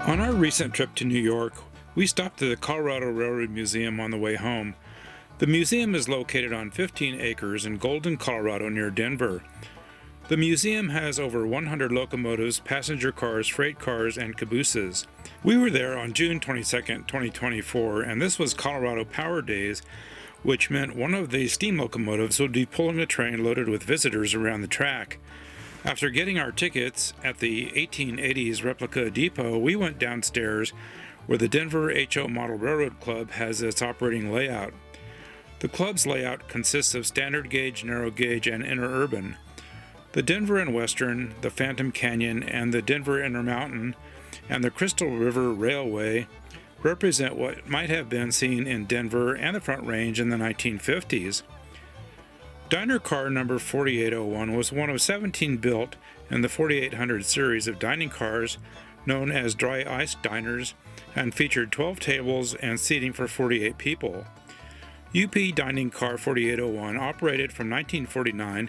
On our recent trip to New York, we stopped at the Colorado Railroad Museum on the way home. The museum is located on 15 acres in Golden, Colorado, near Denver. The museum has over 100 locomotives, passenger cars, freight cars, and cabooses. We were there on June 22, 2024, and this was Colorado Power Days, which meant one of the steam locomotives would be pulling a train loaded with visitors around the track. After getting our tickets at the 1880s replica depot, we went downstairs where the Denver HO Model Railroad Club has its operating layout. The club's layout consists of standard gauge, narrow gauge, and interurban. The Denver and Western, the Phantom Canyon, and the Denver Intermountain, and the Crystal River Railway represent what might have been seen in Denver and the Front Range in the 1950s. Diner car number 4801 was one of 17 built in the 4800 series of dining cars known as dry ice diners and featured 12 tables and seating for 48 people. UP Dining Car 4801 operated from 1949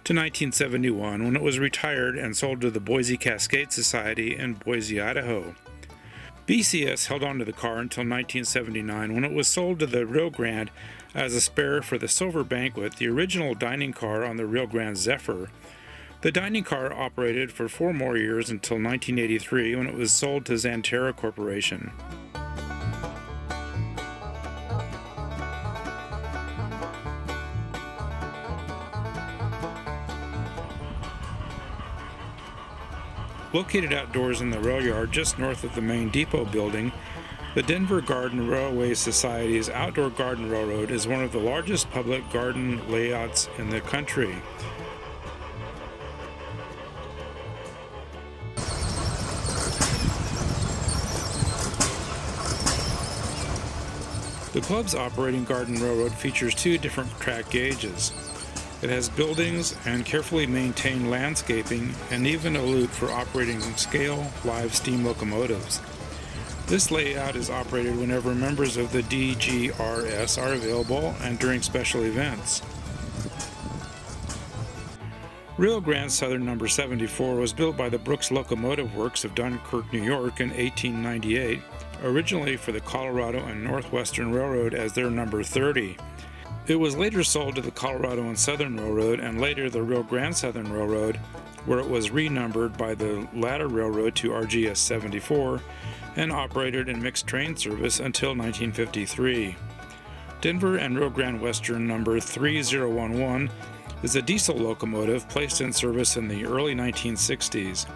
to 1971 when it was retired and sold to the Boise Cascade Society in Boise, Idaho. BCS held on to the car until 1979 when it was sold to the Rio Grande as a spare for the Silver Banquet, the original dining car on the Rio Grande Zephyr. The dining car operated for 4 more years until 1983 when it was sold to Xanterra Corporation. Located outdoors in the rail yard just north of the main depot building, the Denver Garden Railway Society's Outdoor Garden Railroad is one of the largest public garden layouts in the country. The club's operating garden railroad features 2 different track gauges. It has buildings and carefully maintained landscaping and even a loop for operating scale live steam locomotives. This layout is operated whenever members of the DGRS are available and during special events. Rio Grande Southern number 74 was built by the Brooks Locomotive Works of Dunkirk, New York in 1898, originally for the Colorado and Northwestern Railroad as their number 30. It was later sold to the Colorado and Southern Railroad and later the Rio Grande Southern Railroad, where it was renumbered by the latter railroad to RGS 74 and operated in mixed train service until 1953. Denver and Rio Grande Western number 3011 is a diesel locomotive placed in service in the early 1960s.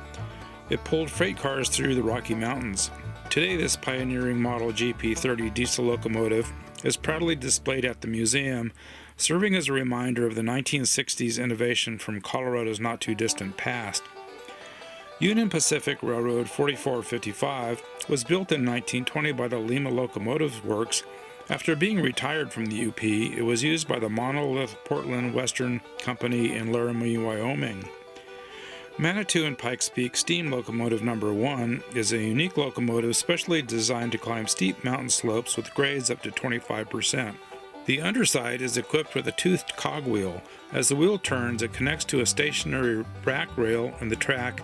It pulled freight cars through the Rocky Mountains. Today, this pioneering model GP30 diesel locomotive is proudly displayed at the museum, serving as a reminder of the 1960s innovation from Colorado's not-too-distant past. Union Pacific Railroad 4455 was built in 1920 by the Lima Locomotive Works. After being retired from the UP, it was used by the Monolith Portland Western Company in Laramie, Wyoming. Manitou and Pikes Peak Steam Locomotive Number 1 is a unique locomotive specially designed to climb steep mountain slopes with grades up to 25%. The underside is equipped with a toothed cogwheel. As the wheel turns, it connects to a stationary rack rail in the track,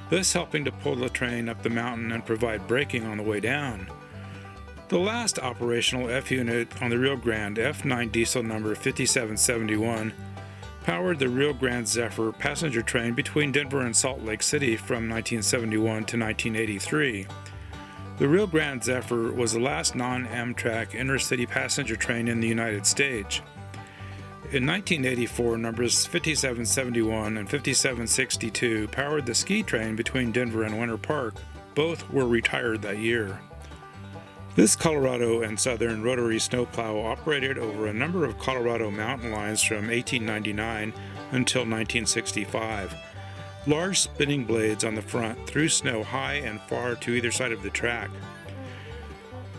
thus helping to pull the train up the mountain and provide braking on the way down. The last operational F unit on the Rio Grande, F9 diesel number 5771, powered the Rio Grande Zephyr passenger train between Denver and Salt Lake City from 1971 to 1983. The Rio Grande Zephyr was the last non-Amtrak intercity passenger train in the United States. In 1984, numbers 5771 and 5762 powered the ski train between Denver and Winter Park. Both were retired that year. This Colorado and Southern rotary snowplow operated over a number of Colorado mountain lines from 1899 until 1965. Large spinning blades on the front threw snow high and far to either side of the track.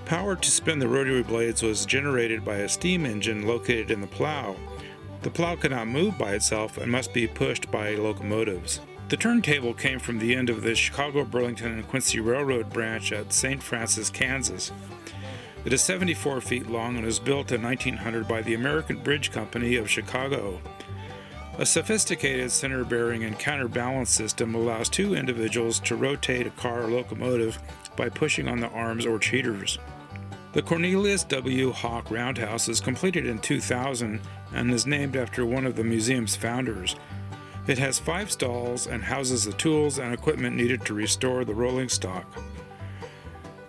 Power to spin the rotary blades was generated by a steam engine located in the plow. The plow could not move by itself and must be pushed by locomotives. The turntable came from the end of the Chicago, Burlington, and Quincy Railroad branch at St. Francis, Kansas. It is 74 feet long and was built in 1900 by the American Bridge Company of Chicago. A sophisticated center-bearing and counterbalance system allows two individuals to rotate a car or locomotive by pushing on the arms or cheaters. The Cornelius W. Hawk Roundhouse was completed in 2000 and is named after one of the museum's founders. It has 5 stalls and houses the tools and equipment needed to restore the rolling stock.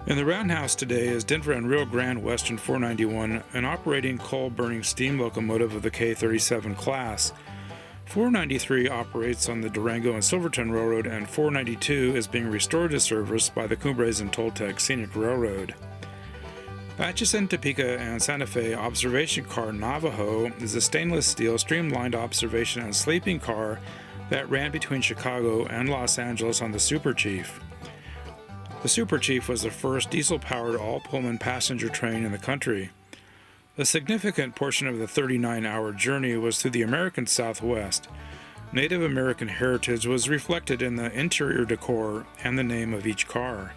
In the roundhouse today is Denver and Rio Grande Western 491, an operating coal-burning steam locomotive of the K37 class. 493 operates on the Durango and Silverton Railroad, and 492 is being restored to service by the Cumbres and Toltec Scenic Railroad. Atchison, Topeka, and Santa Fe Observation Car Navajo is a stainless steel streamlined observation and sleeping car that ran between Chicago and Los Angeles on the Super Chief. The Super Chief was the first diesel-powered all-Pullman passenger train in the country. A significant portion of the 39-hour journey was through the American Southwest. Native American heritage was reflected in the interior decor and the name of each car.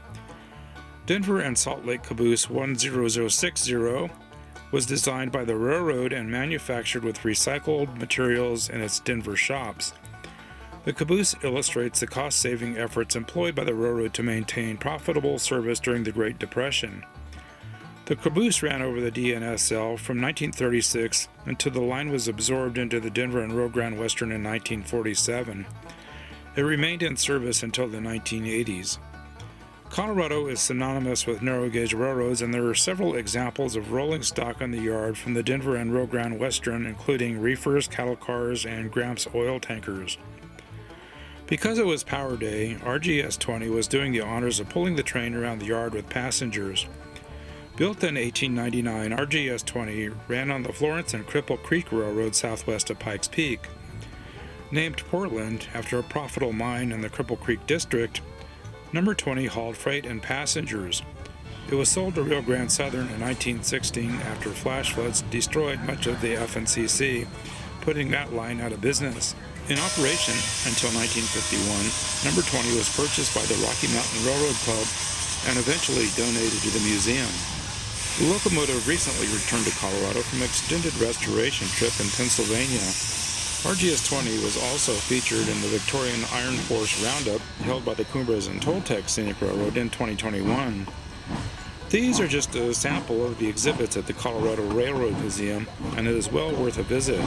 Denver and Salt Lake Caboose 10060 was designed by the railroad and manufactured with recycled materials in its Denver shops. The caboose illustrates the cost-saving efforts employed by the railroad to maintain profitable service during the Great Depression. The caboose ran over the DNSL from 1936 until the line was absorbed into the Denver and Rio Grande Western in 1947. It remained in service until the 1980s. Colorado is synonymous with narrow-gauge railroads, and there are several examples of rolling stock on the yard from the Denver and Rio Grande Western, including reefers, cattle cars, and Gramps oil tankers. Because it was Power Day, RGS-20 was doing the honors of pulling the train around the yard with passengers. Built in 1899, RGS-20 ran on the Florence and Cripple Creek Railroad southwest of Pikes Peak. Named Portland after a profitable mine in the Cripple Creek district, Number 20 hauled freight and passengers. It was sold to Rio Grande Southern in 1916 after flash floods destroyed much of the FNCC, putting that line out of business. In operation until 1951, Number 20 was purchased by the Rocky Mountain Railroad Club and eventually donated to the museum. The locomotive recently returned to Colorado from an extended restoration trip in Pennsylvania. RGS-20 was also featured in the Victorian Iron Horse Roundup held by the Cumbres and Toltec Scenic Railroad in 2021. These are just a sample of the exhibits at the Colorado Railroad Museum, and it is well worth a visit.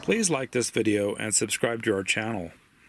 Please like this video and subscribe to our channel.